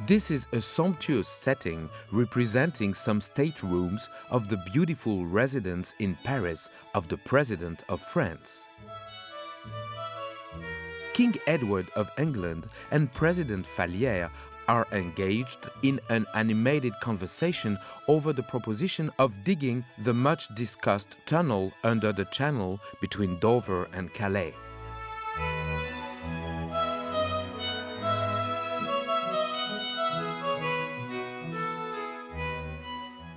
This is a sumptuous setting representing some staterooms of the beautiful residence in Paris of the President of France. King Edward of England and President Fallières are engaged in an animated conversation over the proposition of digging the much-discussed tunnel under the channel between Dover and Calais.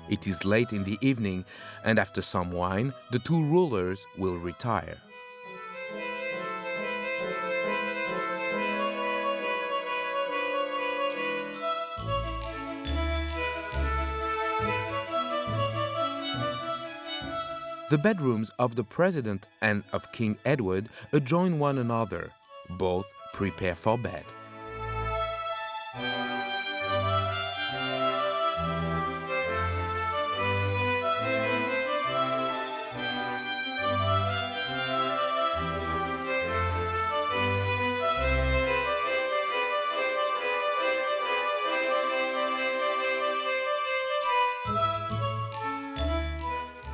It is late in the evening, and after some wine, the two rulers will retire. The bedrooms of the President and of King Edward adjoin one another. Both prepare for bed.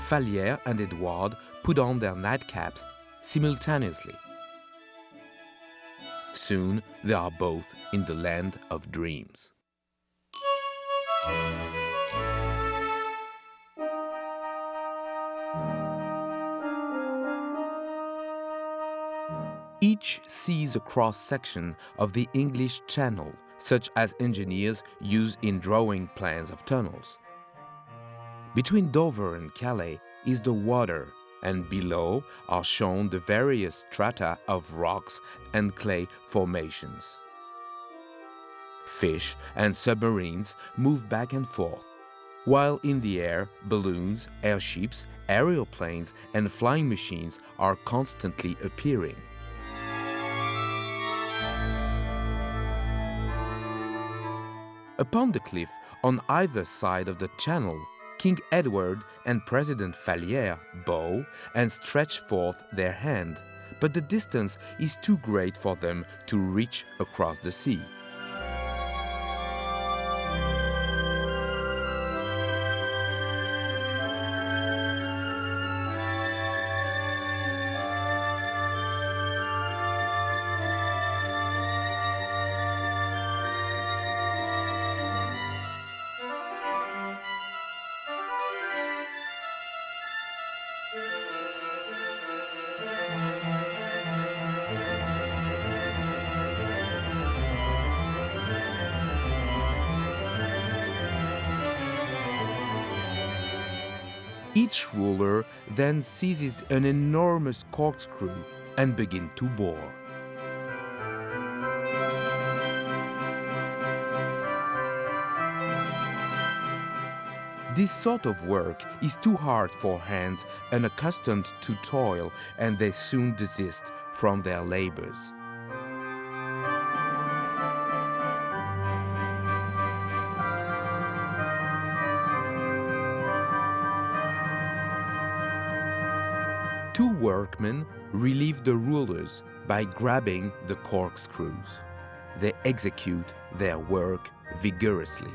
Fallières and Edward put on their nightcaps simultaneously. Soon they are both in the land of dreams. Each sees a cross-section of the English Channel, such as engineers use in drawing plans of tunnels. Between Dover and Calais is the water, and below are shown the various strata of rocks and clay formations. Fish and submarines move back and forth, while in the air, balloons, airships, aeroplanes, and flying machines are constantly appearing. Upon the cliff, on either side of the channel, King Edward and President Fallières bow and stretch forth their hand, but the distance is too great for them to reach across the sea. Each ruler then seizes an enormous corkscrew and begins to bore. This sort of work is too hard for hands unaccustomed to toil, and they soon desist from their labors. Two workmen relieve the rulers by grabbing the corkscrews. They execute their work vigorously.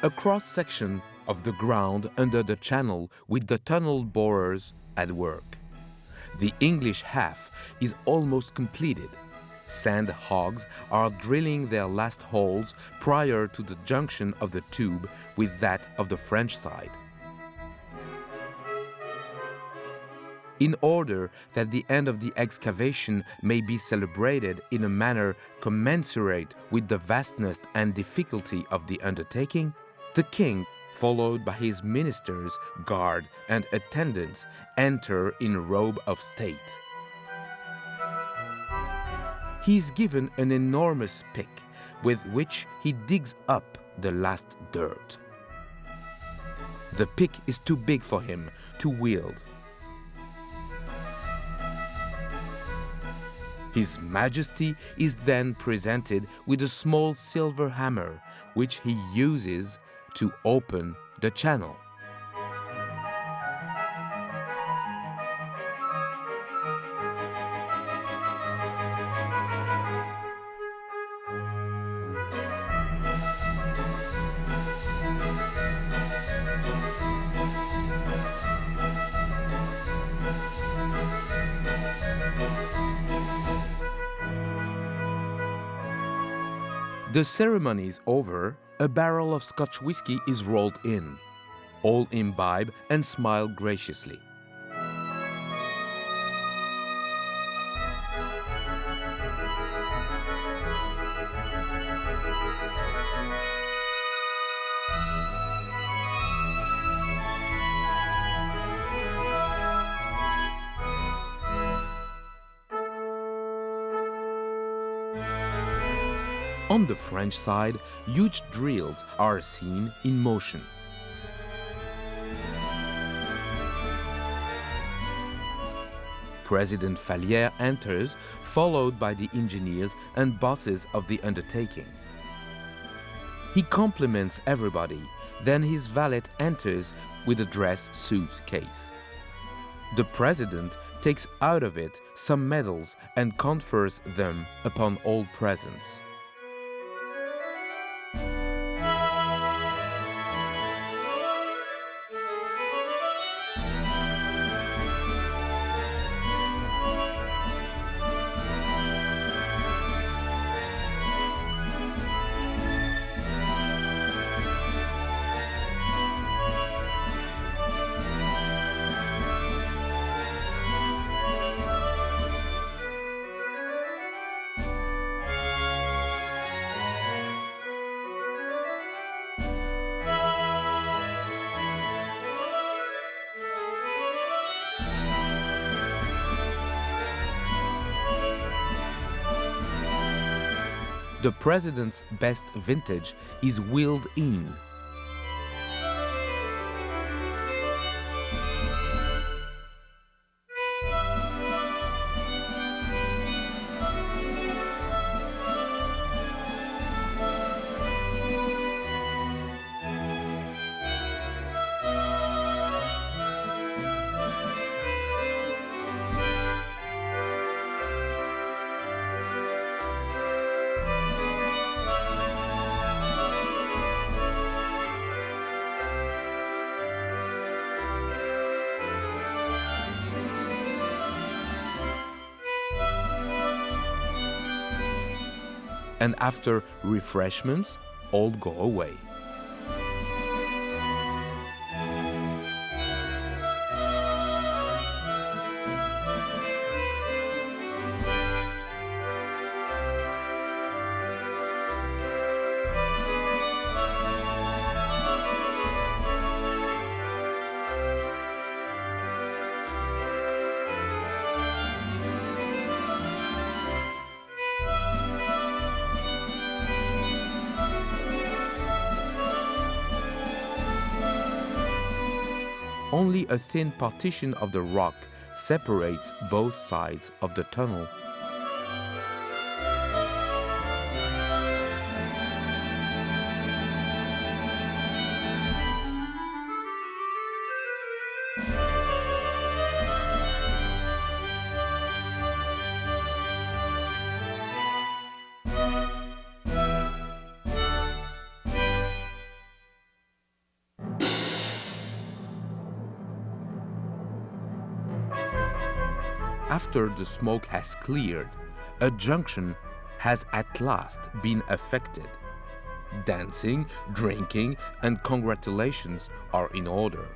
A cross-section of the ground under the channel with the tunnel borers at work. The English half is almost completed. Sand hogs are drilling their last holes prior to the junction of the tube with that of the French side. In order that the end of the excavation may be celebrated in a manner commensurate with the vastness and difficulty of the undertaking, the king, followed by his ministers, guard, and attendants, enter in a robe of state. He is given an enormous pick with which he digs up the last dirt. The pick is too big for him to wield. His Majesty is then presented with a small silver hammer, which he uses to open the channel. The ceremony is over, a barrel of Scotch whiskey is rolled in. All imbibe and smile graciously. On the French side, huge drills are seen in motion. President Fallières enters, followed by the engineers and bosses of the undertaking. He compliments everybody, then his valet enters with a dress suit case. The president takes out of it some medals and confers them upon all present. The president's best vintage is wheeled in. And after refreshments, all go away. Only a thin partition of the rock separates both sides of the tunnel. After the smoke has cleared, a junction has at last been effected. Dancing, drinking, and congratulations are in order.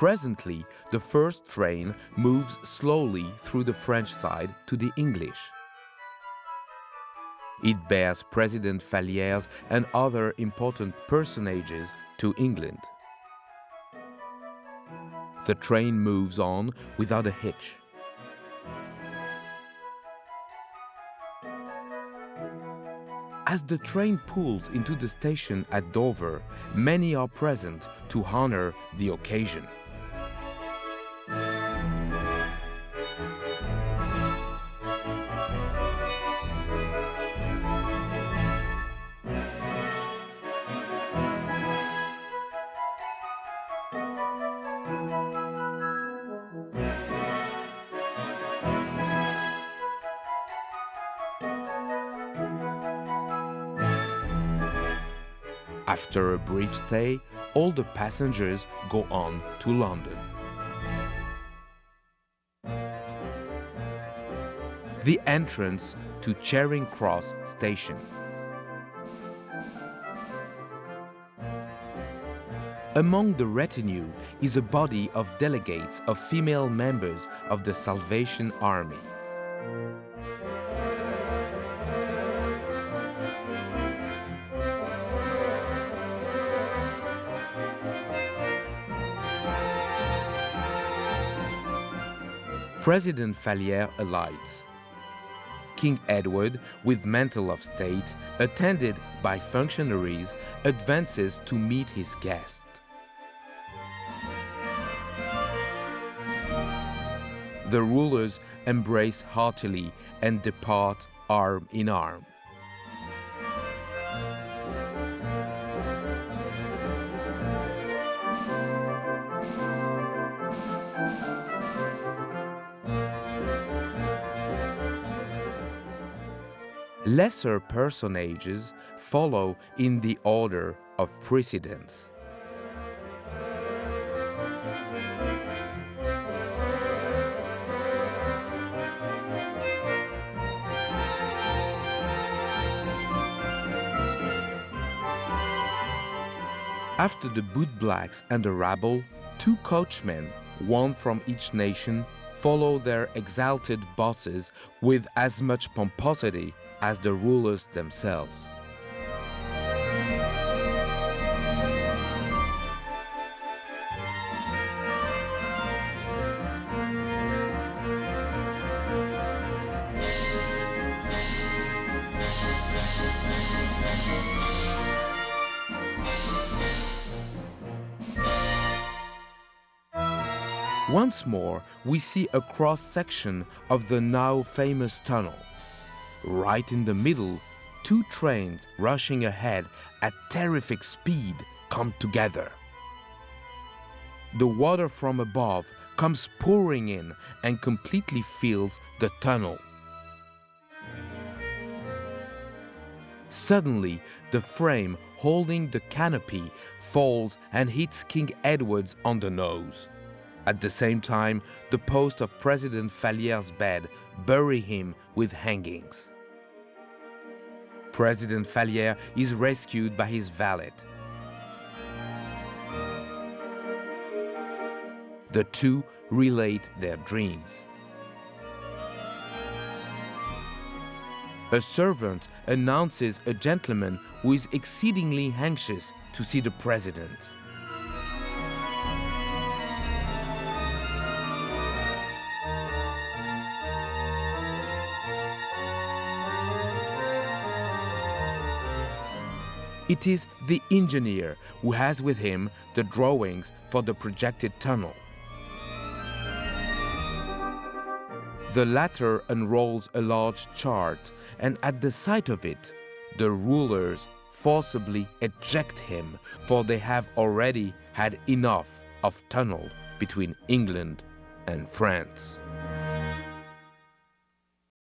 Presently, the first train moves slowly through the French side to the English. It bears President Fallières and other important personages to England. The train moves on without a hitch. As the train pulls into the station at Dover, many are present to honor the occasion. After a brief stay, all the passengers go on to London. The entrance to Charing Cross Station. Among the retinue is a body of delegates of female members of the Salvation Army. President Fallières alights. King Edward, with mantle of state, attended by functionaries, advances to meet his guest. The rulers embrace heartily and depart arm in arm. Lesser personages follow in the order of precedence. After the bootblacks and the rabble, 2 coachmen, one from each nation, follow their exalted bosses with as much pomposity as the rulers themselves. Once more, we see a cross-section of the now famous tunnel. Right in the middle, 2 trains rushing ahead at terrific speed come together. The water from above comes pouring in and completely fills the tunnel. Suddenly, the frame holding the canopy falls and hits King Edward on the nose. At the same time, the post of President Fallières' bed bury him with hangings. President Fallières is rescued by his valet. The 2 relate their dreams. A servant announces a gentleman who is exceedingly anxious to see the president. It is the engineer who has with him the drawings for the projected tunnel. The latter unrolls a large chart, and at the sight of it, the rulers forcibly eject him, for they have already had enough of tunnel between England and France.